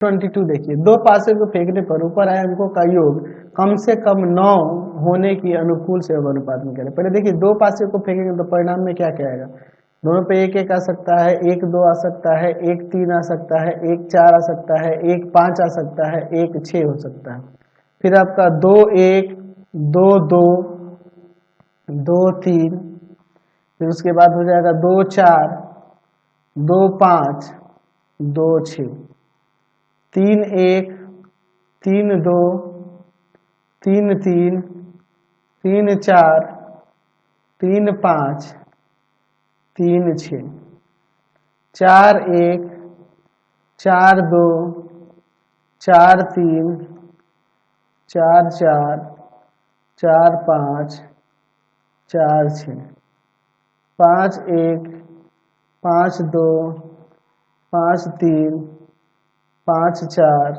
22 देखिए, दो पासे को फेंकने पर ऊपर आए अंकों का योग कम से कम 9 होने की अनुकूल सहयोग अनुपात में करें। पहले देखिए, दो पासे को फेंकेंगे तो परिणाम में क्या क्या आएगा? दोनों पे एक एक आ सकता है, एक दो आ सकता है, एक तीन आ सकता है, एक चार आ सकता है, एक पाँच आ सकता है, एक छः हो सकता है। फिर आपका दो एक, दो दो, दो तीन, फिर उसके बाद हो जाएगा दो चार, दो पाँच, दो छः, तीन एक, तीन दो, तीन तीन, तीन चार, तीन पाँच, तीन छः, चार एक, चार दो, चार तीन, चार चार, चार पाँच, चार छः, पाँच एक, पाँच दो, पाँच तीन, पाँच चार,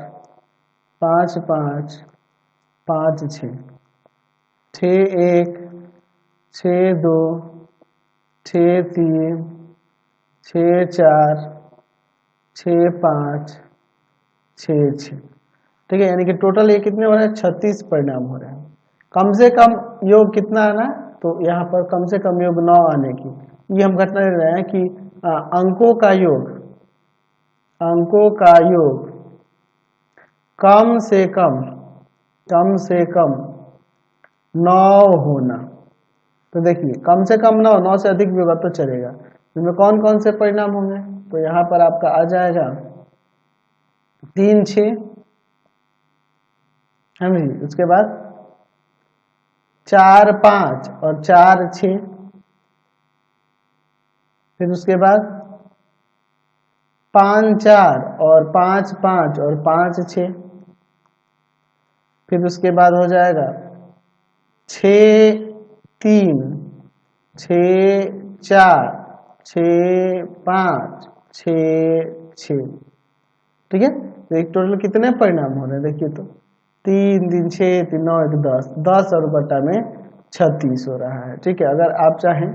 पाँच पाँच, पाँच छः, छः एक, छः दो, छः तीन, छः चार, छः पाँच, छः छः। ठीक है, यानी कि टोटल ये कितने हो रहे हैं? 36 परिणाम हो रहे हैं। कम से कम योग कितना आना? तो यहाँ पर कम से कम योग 9 आने की ये हम घटना ले रहे हैं कि अंकों का योग, अंकों का योग कम से कम 9 होना। तो देखिए, कम से कम 9 से अधिक भी होगा तो चलेगा। इसमें कौन कौन से परिणाम होंगे? तो यहाँ पर आपका आ जाएगा 3 6, उसके बाद 4 5 और 4 6, फिर उसके बाद 5 4 और 5 5 और 5 6, फिर उसके बाद हो जाएगा 6 3, 6 4, 6 5, 6 6। ठीक है, तो एक टोटल कितने परिणाम हो रहे हैं? देखिए, तो 3 3 6 3 9 1 10, 10 और बटा में 36 हो रहा है। ठीक है, अगर आप चाहें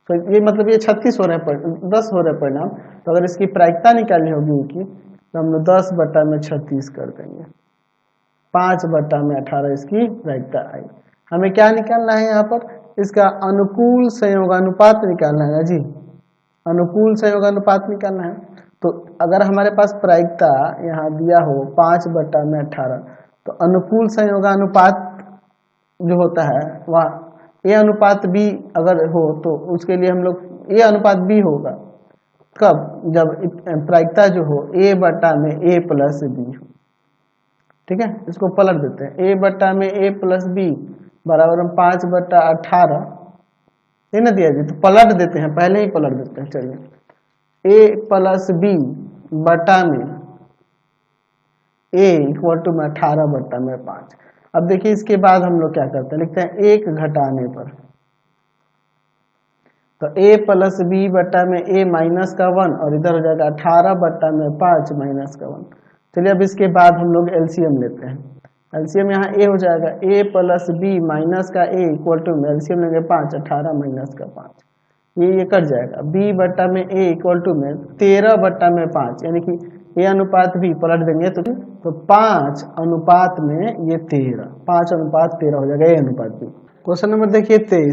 तो ये मतलब ये 36 हो रहे हैं, 10 हो रहे परिणाम। तो अगर इसकी प्रायिकता निकालनी होगी इनकी, तो हम लोग 10 बटा में 36 कर देंगे, 5 बटा में 18 इसकी प्रायिकता आई। हमें क्या निकालना है यहाँ पर? इसका अनुकूल संयोगानुपात निकालना है ना जी, अनुकूल संयोगानुपात निकालना है। तो अगर हमारे पास प्रायिकता यहाँ दिया हो 5 बटा में 18, तो अनुकूल संयोगानुपात जो होता है वह ए अनुपात बी अगर हो तो उसके लिए हम लोग ए अनुपात बी होगा। कब? जब प्रायिकता जो हो ए बटा में ए प्लस बी हो। ठीक है, इसको पलट देते हैं। ए बटा में ए प्लस बी बराबर हम 5 बटा 18, ये ना दिया जी, तो पलट देते हैं, पहले ही पलट देते हैं। चलिए, ए प्लस बी बटा में ए इक्वल टू में 18 बटा में 5। अब देखिए, इसके बाद हम लोग क्या करते हैं? लिखते हैं एक घटाने पर, तो ए प्लस बी बटा में ए माइनस का 1 और इधर हो जाएगा 18 बटा में 5 माइनस का 1। चलिए, अब इसके बाद हम लोग एलसीएम लेते हैं। एलसीएम यहाँ ए हो जाएगा, ए प्लस बी माइनस का ए इक्वल टू में एलसीएम लेंगे 5, 18 माइनस का 5, ये कट जाएगा। बी बटा में ए इक्वल टू में 13 बटा में 5, यानी कि ए अनुपात बी पलट देंगे तो 5 अनुपात में ये 13, 5 अनुपात 13 हो जाएगा ए अनुपात बी। क्वेश्चन नंबर देखिए 23।